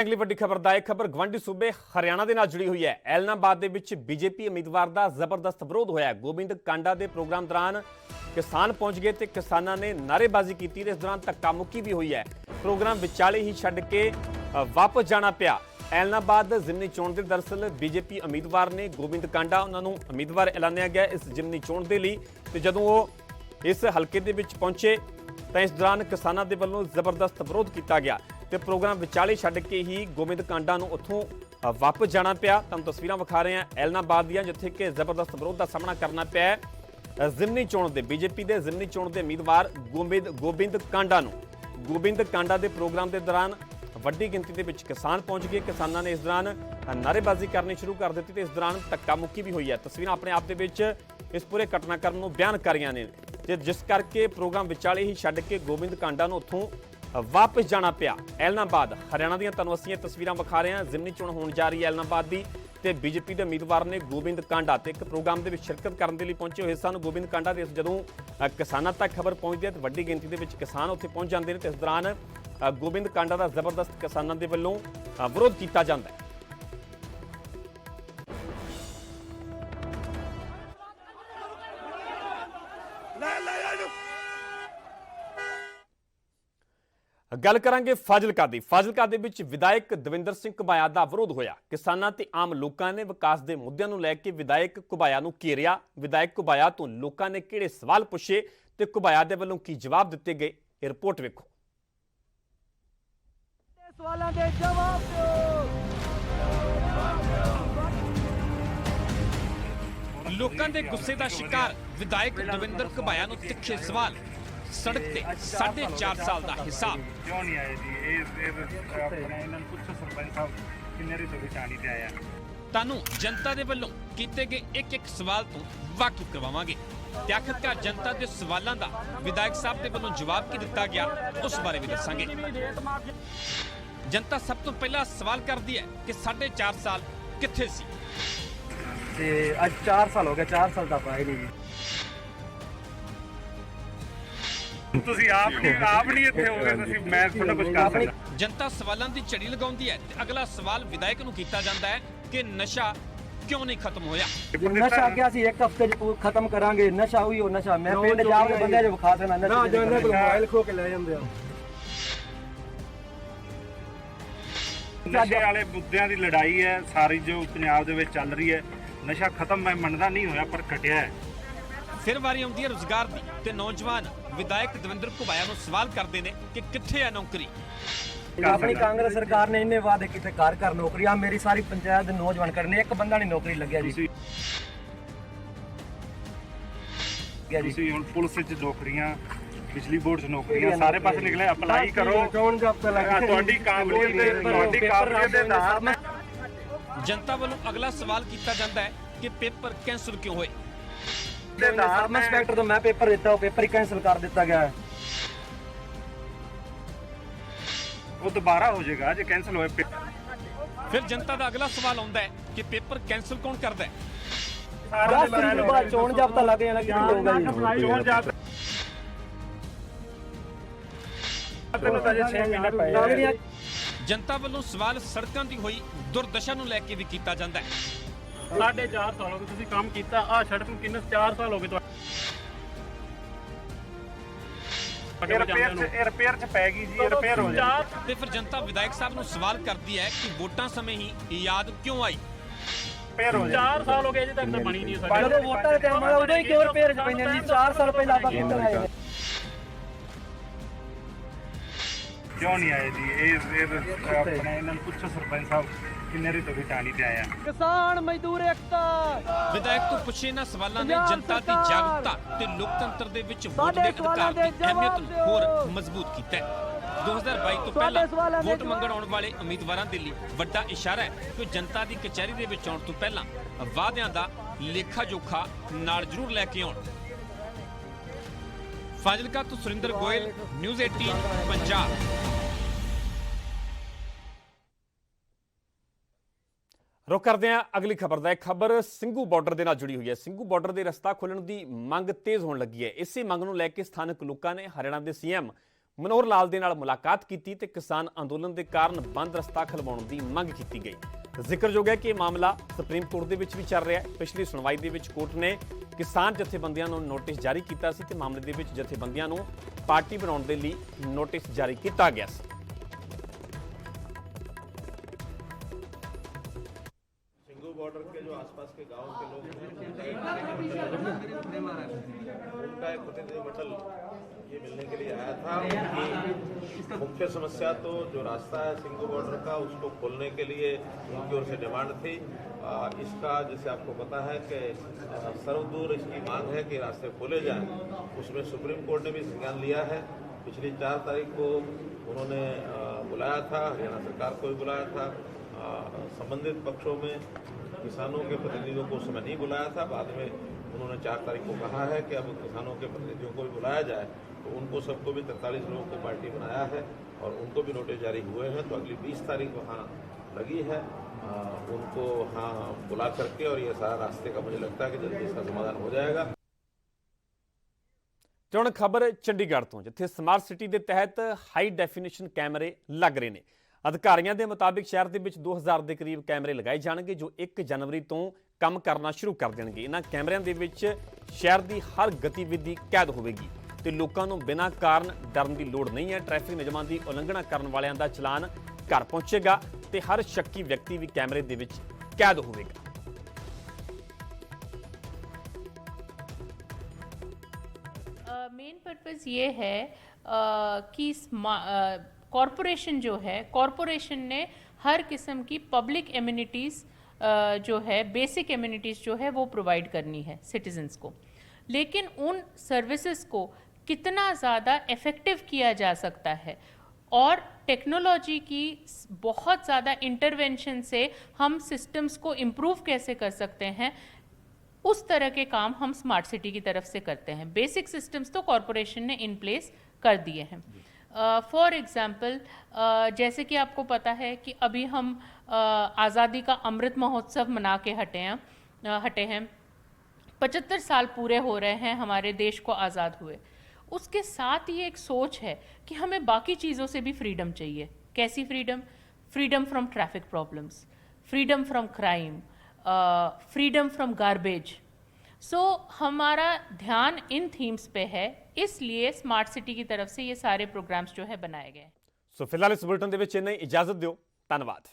अगली वड्डी खबर दा एक खबर गवांढी सूबे हरियाणा दे नाल जुड़ी हुई है। ऐलनाबाद दे विच बीजेपी उम्मीदवार दा जबरदस्त विरोध होया। गोबिंद कांडा दे प्रोग्राम दौरान किसान पहुंच गए ते किसानां ने नारेबाजी की। इस दौरान धक्का मुक्की भी हुई है। प्रोग्राम विचाले ही छड्ड के वापस जाना पिया। ऐलनाबाद जिमनी चोण दे दरअसल बीजेपी उम्मीदवार ने गोबिंद कांडा उन्होंने उम्मीदवार ऐलानिया गया इस जिमनी चोण दे लई ते जदों वो इस हलके दे विच पहुंचे तो इस दौरान किसानों के वालों जबरदस्त विरोध किया गया तो प्रोग्राम विचाले छड्ड के ही गोबिंद कांडा नूं उत्थों वापस जाना पिया। तुहानूं तस्वीरां विखा रहे हैं ऐलनाबाद दियां जिथे कि जबरदस्त विरोध का सामना करना पिया जिमनी चोण दे बीजेपी के जिमनी चोण के उम्मीदवार गोबिंद कांडा नूं। गोबिंद कांडा के प्रोग्राम के दौरान वड्डी गिनती के विच किसान पहुंच गए। किसानों ने इस दौरान नारेबाजी करनी शुरू कर दी तो इस दौरान धक्का मुक्की भी हुई है। तस्वीरां अपने आप दे विच इस पूरे घटनाक्रम नूं बयान कर रही ने ते जिस करके प्रोग्राम विचाले ही छड्ड के गोबिंद कांडा नूं उत्थों वापस जाना पिया। ऐलनाबाद हरियाणा दीयां तुहानूं असीं तस्वीरां विखा रहे हैं। जिमनी चोण होण जा रही है ऐलनाबाद दी ते बीजेपी के उम्मीदवार ने गोबिंद कांडा ते एक प्रोग्राम के शिरकत करने के लिए पहुंचे हुए सन। गोबिंद कांडा के जदों किसानां तक खबर पहुंचती है तो वड्डी गिनती के किसान उत्थे पहुंच जाते हैं तो इस दौरान गोबिंद कांडा का जबरदस्त किसानों के वलों विरोध किया जाता है। गल करांगे फाजिलका दी। फाजिलका दे विच विधायक दविंदर सिंह घुबाया दा विरोध होया। किसानां ते आम लोकां ने विकास दे मुद्दिआं नूं लै के विधायक घुबाया नूं घेरिया। विधायक घुबाया तो लोकां ने किहड़े सवाल पुछे ते घुबाया दे वल्लों की जवाब दित्ते गए, ये रिपोर्ट वेखो। सवालों के जवाब दो। लोकां दे गुस्से दा शिकार विधायक दविंदर घुबाया नूं तिखे सवाल। सड़क ते 4.5 साल दा हिसाब क्यों नहीं आए जी? अपने इन्होंने पुछो सरपंच साहब किन्ने री तो बिचानी ते आया। तानू जनता दे वल्लों कीते गए एक सवाल तो वाकिफ करवावांगे ते आखिरकार जनता दे सवालों दा विधायक साहब दे वल्लों जवाब की दिता गया उस बारे भी दसांगे। जनता सब तो पहला सवाल करती है कि 4.5 साल कित्थे सी ते अज 4 साल हो गए। 4 साल दा पाए नहीं ਤੁਸੀਂ ਆਪ ਨਹੀਂ ਇੱਥੇ ਹੋਗੇ ਤੁਸੀਂ मैं थोड़ा कुछ कर सकदा। जनता सवालों की झड़ी लगाउंदी है ते अगला सवाल विधायक नूं कीता जांदा है कि नशा क्यों नहीं खत्म होया। नशा क्या सी एक हफ्ते च खत्म करांगे। नशा हुई हो नशा मैं पिंड जाके बंदे जो विखा देना नशा जाने को मोबाइल खो के ले ਜਾਂਦੇ ਆ। ਨਸ਼ੇ ਵਾਲੇ ਮੁੱਦਿਆਂ ਦੀ ਲੜਾਈ ਹੈ ਸਾਰੀ ਜੋ ਪੰਜਾਬ ਦੇ ਵਿੱਚ ਚੱਲ ਰਹੀ ਹੈ। ਨਸ਼ਾ ਖਤਮ ਮੈਂ ਮੰਨਦਾ ਨਹੀਂ ਹੋਇਆ ਪਰ ਘਟਿਆ ਹੈ। फिर वारी आउंदी है रोजगार दी ते नौजवान विधायक दविंदर घुबाया नूं सवाल करते हैं कि कित्थे है नौकरी। अपनी कांग्रेस सरकार ने इन्ने वादे किते घर नौकरी आ मेरी सारी पंचायत दे नौजवान करने एक बंदा नहीं नौकरी लग्या जी। ਤੁਸੀਂ ਹੁਣ ਪੁਲਿਸ ਵਿੱਚ ਨੌਕਰੀਆਂ ਬਿਜਲੀ ਬੋਰਡ 'ਚ ਨੌਕਰੀਆਂ ਸਾਰੇ ਪਾਸੇ ਨਿਕਲੇ ਅਪਲਾਈ ਕਰੋ। ਚੋਣ ਜਾਬਤਾ ਲੱਗ ਤੁਹਾਡੀ ਕਾਬਲੀਅਤ ਦੇ ਆਧਾਰ ਤੇ जनता वालों अगला सवाल किया जाता है कि पेपर कैंसिल क्यों होए। सब इंस्पेक्टर तो मैं पेपर देता हूँ पेपर ही कैंसिल कर दिता गया है। वो दोबारा हो जाएगा जो कैंसिल होए। फिर जनता का अगला सवाल आता है कि पेपर कैंसिल कौन करता है। चोण जाबता लग जाना चोण जाबता जनता वालों सवाल सड़कों की हुई दुर्दशा नूं लैके भी किया जाता है। 4.5 साल हो गए ਤੁਸੀਂ ਕੰਮ ਕੀਤਾ ਆ ਸੜਕ ਨੂੰ ਕਿੰਨੇ 4 ਸਾਲ ਹੋ ਗਏ ਰਿਪੇਅਰ ਚ ਪੈ ਗਈ ਜੀ ਰਿਪੇਅਰ ਹੋ ਜਾਏ ਤੇ ਫਿਰ ਜਨਤਾ ਵਿਧਾਇਕ ਸਾਹਿਬ ਨੂੰ ਸਵਾਲ ਕਰਦੀ ਹੈ ਕਿ ਵੋਟਾਂ ਸਮੇਂ ਹੀ ਯਾਦ ਕਿਉਂ ਆਈ। ਰਿਪੇਅਰ ਹੋ ਜਾਏ 4 ਸਾਲ ਹੋ ਗਏ ਅਜੇ ਤੱਕ ਤਾਂ ਬਣੀ ਨਹੀਂ ਸਾਡੀ। ਜਦੋਂ ਵੋਟਾਂ ਦੇ ਟਾਈਮ ਆਇਆ ਉਦੋਂ ਹੀ ਕਿਉਂ ਰਿਪੇਅਰ ਚ ਪੈਂਦੇ ਨੇ 4 ਸਾਲ ਪਹਿਲਾਂ ਆਪਾਂ ਕਿੱਥੇ ਆਏ क्यों नहीं आए जी? अपने इन्होंने पुछो सरपंच साहब किन्ने री तो बिचानी ते आया। किसान मजदूर एकता विधायक तो पुछे इन्हां सवालों ने जनता की जागरूकता ते लोकतंत्र दे विच वोट दे अधिकार की अहमियत नूं होर मजबूत कीता है। 2022 तो पहला वोट मंगण आउण वाले उम्मीदवारां दे लई वड्डा इशारा है कि जनता की कचहरी दे विच आउण तो पहला वादियां दा लेखा जोखा नाल जरूर लैके आउण। फाजिलका तो सुरिंदर गोयल, न्यूज़ 18 पंजाब। रुख करते हैं अगली खबर का। एक खबर ਸਿੰਘੂ बॉर्डर के नाल जुड़ी हुई है। ਸਿੰਘੂ बॉर्डर के रस्ता खोलने की मंग तेज होने लगी है। इसी मंग नूं लैके स्थानक लोगों ने हरियाणा के सीएम ਮਨੋਹਰ ਲਾਲ ਦੇ ਨਾਲ ਮੁਲਾਕਾਤ ਕੀਤੀ ਤੇ ਕਿਸਾਨ ਅੰਦੋਲਨ ਦੇ ਕਾਰਨ ਬੰਦ ਰਸਤਾ ਖਲਵਾਉਣ ਦੀ ਮੰਗ ਕੀਤੀ ਗਈ। ਜ਼ਿਕਰਯੋਗ ਹੈ ਕਿ ਇਹ ਮਾਮਲਾ ਸੁਪਰੀਮ ਕੋਰਟ ਦੇ ਵਿੱਚ ਵੀ ਚੱਲ ਰਿਹਾ ਹੈ। ਪਿਛਲੀ ਸੁਣਵਾਈ ਦੇ ਵਿੱਚ ਕੋਰਟ ਨੇ ਕਿਸਾਨ ਜਥੇਬੰਦੀਆਂ ਨੂੰ ਨੋਟਿਸ ਜਾਰੀ ਕੀਤਾ ਸੀ ਤੇ ਮਾਮਲੇ ਦੇ ਵਿੱਚ ਜਥੇਬੰਦੀਆਂ ਨੂੰ ਪਾਰਟੀ ਬਣਾਉਣ ਦੇ ਲਈ ਨੋਟਿਸ ਜਾਰੀ ਕੀਤਾ ਗਿਆ ਸੀ। सिंगू बॉर्डर के जो आसपास के गांव के लोग हैं उनका एक प्रतिनिधिमंडल ये मिलने के लिए आया था। उनकी मुख्य समस्या तो जो रास्ता है सिंगू बॉर्डर का उसको खोलने के लिए उनकी ओर से डिमांड थी। इसका जैसे आपको पता है कि सर्वदूर इसकी मांग है कि रास्ते खोले जाएं। उसमें सुप्रीम कोर्ट ने भी संज्ञान लिया है। पिछली 4 तारीख को उन्होंने बुलाया था, हरियाणा सरकार को भी बुलाया था। संबंधित पक्षों में किसानों के प्रतिनिधियों को उस समय नहीं बुलाया था। बाद में उन्होंने 4 तारीख को कहा है कि अब किसानों के प्रतिनिधियों को भी बुलाया जाए। तो उनको सबको भी 43 लोगों को पार्टी बनाया है और उनको भी नोटिस जारी हुए हैं। तो अगली 20 तारीख वहाँ लगी है। उनको वहाँ बुला करके और ये सारा रास्ते का मुझे लगता है कि जल्दी इसका समाधान हो जाएगा। ਤੇ ਹੁਣ ਖਬਰ ਚੰਡੀਗੜ੍ਹ ਤੋਂ, ਜਿੱਥੇ ਸਮਾਰਟ ਸਿਟੀ ਦੇ ਤਹਿਤ ਹਾਈ ਡੈਫੀਨੇਸ਼ਨ ਕੈਮਰੇ ਲੱਗ ਰਹੇ ਨੇ। ਅਧਿਕਾਰੀਆਂ ਦੇ ਮੁਤਾਬਿਕ ਸ਼ਹਿਰ ਦੇ ਵਿੱਚ 2000 ਦੇ ਕਰੀਬ ਕੈਮਰੇ ਲਗਾਏ ਜਾਣਗੇ ਜੋ 1 ਜਨਵਰੀ ਤੋਂ ਕੰਮ ਕਰਨਾ ਸ਼ੁਰੂ ਕਰ ਦੇਣਗੇ। ਇਹਨਾਂ ਕੈਮਰਿਆਂ ਦੇ ਵਿੱਚ ਸ਼ਹਿਰ ਦੀ ਹਰ ਗਤੀਵਿਧੀ ਕੈਦ ਹੋਵੇਗੀ ਤੇ ਲੋਕਾਂ ਨੂੰ ਬਿਨਾਂ ਕਾਰਨ ਡਰਨ ਦੀ ਲੋੜ ਨਹੀਂ ਹੈ। ਟ੍ਰੈਫਿਕ ਨਿਯਮਾਂ ਦੀ ਉਲੰਘਣਾ ਕਰਨ ਵਾਲਿਆਂ ਦਾ ਚਲਾਨ ਘਰ ਪਹੁੰਚੇਗਾ ਤੇ ਹਰ ਸ਼ੱਕੀ ਵਿਅਕਤੀ ਵੀ ਕੈਮਰੇ ਦੇ ਵਿੱਚ ਕੈਦ ਹੋਵੇਗਾ। मेन पर्पज़ ये है कि कॉरपोरेशन जो है, कॉरपोरेशन ने हर किस्म की पब्लिक एमिनिटीज़ जो है, बेसिक एमिनिटीज़ जो है वो प्रोवाइड करनी है सिटीजन्स को। लेकिन उन सर्विसेज को कितना ज़्यादा इफ़ेक्टिव किया जा सकता है और टेक्नोलॉजी की बहुत ज़्यादा इंटरवेंशन से हम सिस्टम्स को इम्प्रूव कैसे कर सकते हैं, उस तरह के काम हम स्मार्ट सिटी की तरफ से करते हैं। बेसिक सिस्टम्स तो कॉरपोरेशन ने इन प्लेस कर दिए हैं। फॉर एग्ज़ाम्पल जैसे कि आपको पता है कि अभी हम आज़ादी का अमृत महोत्सव मना के हटे हैं। 75 साल पूरे हो रहे हैं हमारे देश को आज़ाद हुए। उसके साथ ही एक सोच है कि हमें बाकी चीज़ों से भी फ्रीडम चाहिए। कैसी freedom? Freedom from traffic problems, freedom from crime, freedom from garbage. So हमारा ध्यान इन थीम्स पे है, इसलिए स्मार्ट सिटी की तरफ से ये सारे प्रोग्राम्स जो है बनाए गए। ਸੋ ਫਿਲਹਾਲ ਇਸ ਬੁਲੇਟਿਨ ਦੇ ਵਿੱਚ ਇੰਨਾ ਹੀ। ਇਜਾਜ਼ਤ ਦਿਓ। ਧੰਨਵਾਦ।